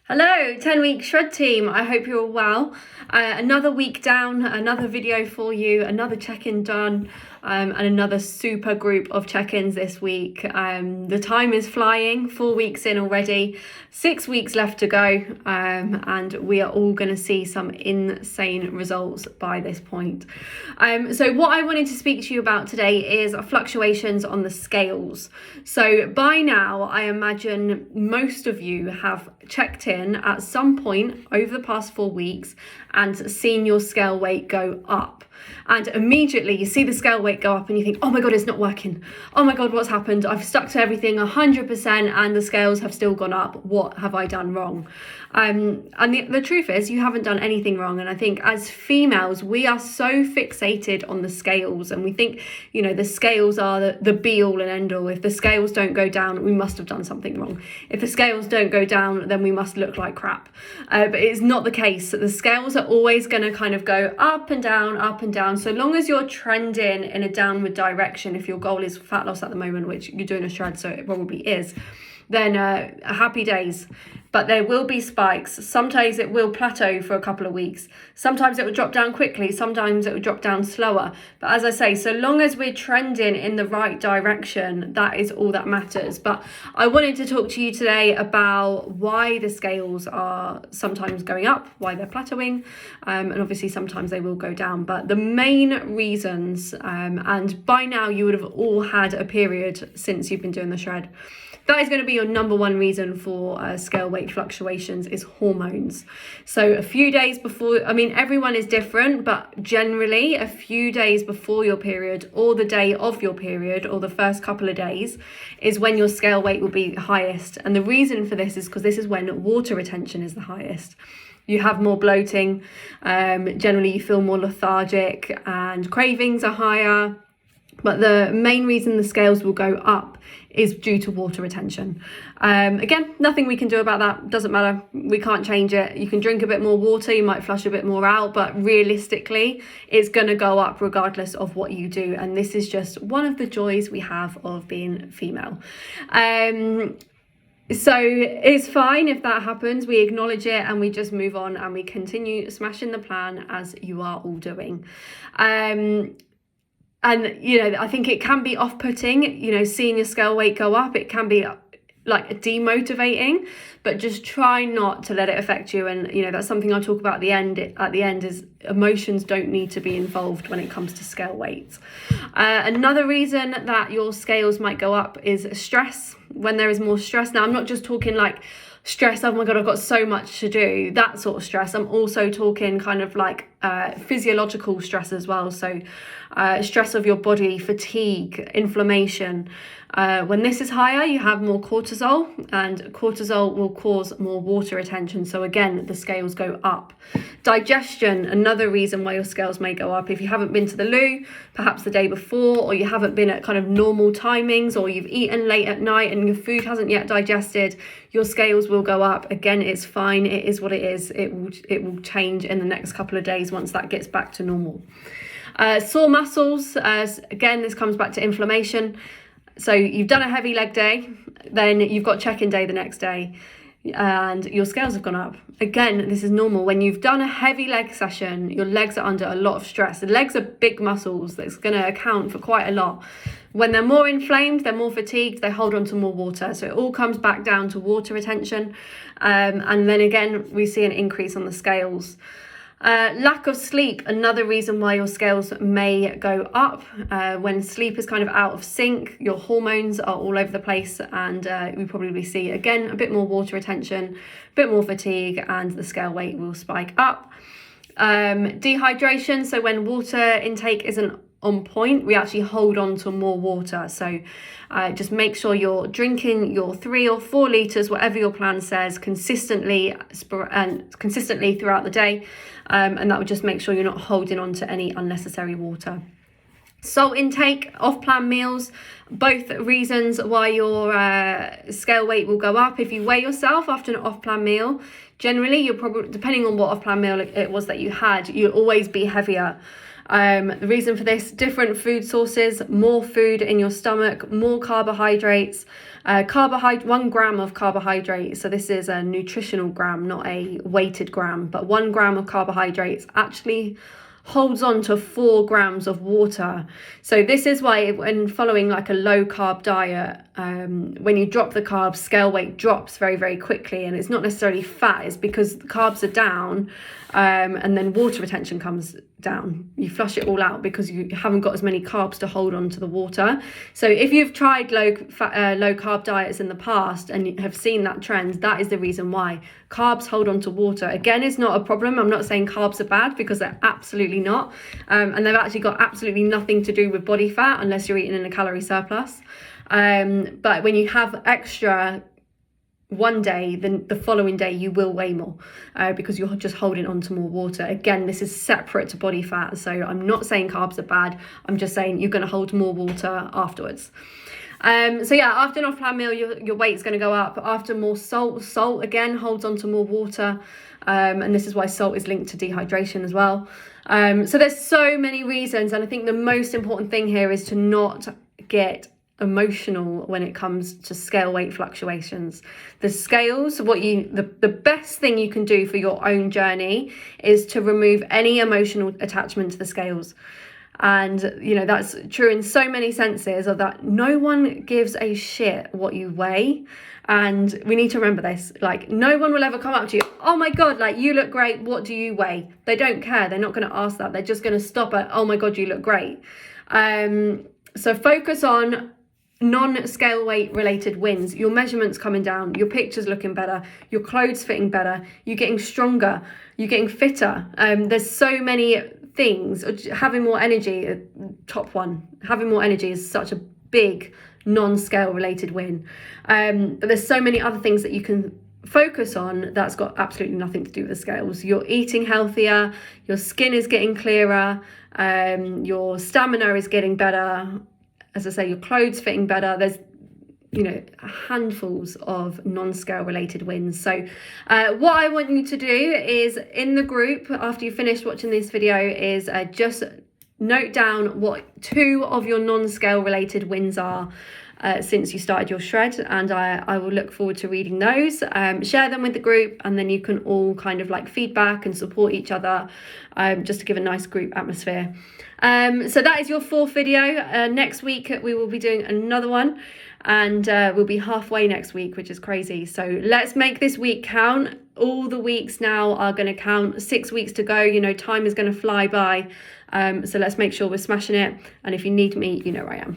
Hello, 10-week shred team. I hope you're all well. Another week down, another video for you, another check-in done, and another super group of check-ins this week. The time is flying, 4 weeks in already, 6 weeks left to go, and we are all going to see some insane results by this point. So what I wanted to speak to you about today is fluctuations on the scales. So by now, I imagine most of you have checked in at some point over the past 4 weeks and seen your scale weight go up. And immediately you see the scale weight go up and you think, oh my God, it's not working. Oh my God, what's happened? I've stuck to everything 100% and the scales have still gone up. What have I done wrong? And the truth is you haven't done anything wrong. And I think as females, we are so fixated on the scales and we think, the scales are the be all and end all. If the scales don't go down, we must have done something wrong. If the scales don't go down, then we must look like crap. But it's not the case. The scales are always going to kind of go up and down, up and down. So long as you're trending in a downward direction, if your goal is fat loss at the moment, which you're doing a shred, so it probably is, then happy days. But there will be spikes. Sometimes it will plateau for a couple of weeks. Sometimes it will drop down quickly. Sometimes it will drop down slower. But as I say, so long as we're trending in the right direction, that is all that matters. But I wanted to talk to you today about why the scales are sometimes going up, why they're plateauing, and obviously sometimes they will go down. But the main reasons, and by now you would have all had a period since you've been doing the shred, that is going to be your number one reason for scale weight fluctuations is hormones. So a few days before, everyone is different, but generally a few days before your period or the day of your period or the first couple of days is when your scale weight will be highest. And the reason for this is because this is when water retention is the highest. You have more bloating, generally you feel more lethargic and cravings are higher. But the main reason the scales will go up is due to water retention. Again, nothing we can do about that. Doesn't matter. We can't change it. You can drink a bit more water. You might flush a bit more out. But realistically, it's going to go up regardless of what you do. And this is just one of the joys we have of being female. So it's fine if that happens. We acknowledge it and we just move on and we continue smashing the plan as you are all doing. And, I think it can be off-putting, seeing your scale weight go up. It can be like demotivating, but just try not to let it affect you. And, that's something I'll talk about at the end is emotions don't need to be involved when it comes to scale weights. Another reason that your scales might go up is stress. When there is more stress. Now, I'm not just talking like stress, oh my God, I've got so much to do, that sort of stress. I'm also talking kind of like physiological stress as well. So stress of your body, fatigue, inflammation. When this is higher, you have more cortisol, and cortisol will cause more water retention. So again, the scales go up. Digestion, another reason why your scales may go up. If you haven't been to the loo, perhaps the day before, or you haven't been at kind of normal timings, or you've eaten late at night and your food hasn't yet digested, your scales will go up. Again, it's fine. It is what it is. It will change in the next couple of days once that gets back to normal. Sore muscles, again, this comes back to inflammation. So you've done a heavy leg day, then you've got check-in day the next day, and your scales have gone up. Again, this is normal. When you've done a heavy leg session, your legs are under a lot of stress. The legs are big muscles that's going to account for quite a lot. When they're more inflamed, they're more fatigued, they hold on to more water. So it all comes back down to water retention. And then again, we see an increase on the scales. Lack of sleep, another reason why your scales may go up. When sleep is kind of out of sync, your hormones are all over the place, and we probably see again a bit more water retention, a bit more fatigue, and the scale weight will spike up. Dehydration, so when water intake isn't on point, we actually hold on to more water. So just make sure you're drinking your 3 or 4 litres, whatever your plan says, consistently throughout the day. And that would just make sure you're not holding on to any unnecessary water. Salt intake, off-plan meals, both reasons why your scale weight will go up. If you weigh yourself after an off-plan meal, generally you're probably, depending on what off-plan meal it was that you had, you'll always be heavier. The reason for this, different food sources, more food in your stomach, more carbohydrates, Carbohydrate, 1 gram of carbohydrate. So this is a nutritional gram, not a weighted gram, but 1 gram of carbohydrates actually holds on to 4 grams of water. So this is why when following like a low carb diet, when you drop the carbs, scale weight drops very, very quickly. And it's not necessarily fat, it's because the carbs are down, and then water retention comes down. You flush it all out because you haven't got as many carbs to hold on to the water. So if you've tried low carb diets in the past and you have seen that trend, that is the reason why. Carbs hold on to water. Again, it's not a problem. I'm not saying carbs are bad, because they're absolutely not. And they've actually got absolutely nothing to do with body fat unless you're eating in a calorie surplus. But when you have extra one day, then the following day you will weigh more, because you're just holding on to more water. Again, this is separate to body fat, so I'm not saying carbs are bad. I'm just saying you're going to hold more water afterwards. So yeah, after an off-plan meal, your weight's going to go up. After more salt again holds on to more water, and this is why salt is linked to dehydration as well. So there's so many reasons, and I think the most important thing here is to not get emotional when it comes to scale weight fluctuations. The scales, the best thing you can do for your own journey is to remove any emotional attachment to the scales. And you know, that's true in so many senses, of that no one gives a shit what you weigh. And we need to remember this, like, no one will ever come up to you, oh my god, like, you look great, what do you weigh? They don't care. They're not going to ask that. They're just going to stop at, oh my god, you look great. So focus on non-scale weight related wins. Your measurements coming down, your pictures looking better, your clothes fitting better, you're getting stronger, you're getting fitter. There's so many things. Having more energy, top one. Having more energy is such a big non-scale related win. But there's so many other things that you can focus on that's got absolutely nothing to do with the scales. You're eating healthier, your skin is getting clearer, your stamina is getting better. As I say, your clothes fitting better. There's, you know, handfuls of non-scale related wins. So what I want you to do is, in the group, after you finish watching this video, is just note down what 2 of your non-scale related wins are since you started your shred, and I will look forward to reading those. Share them with the group, and then you can all kind of like feedback and support each other, just to give a nice group atmosphere. So that is your 4th video. Next week we will be doing another one, and we'll be halfway next week, which is crazy. So let's make this week count. All the weeks now are going to count. 6 weeks to go. You know, time is going to fly by. So let's make sure we're smashing it. And if you need me, you know where I am.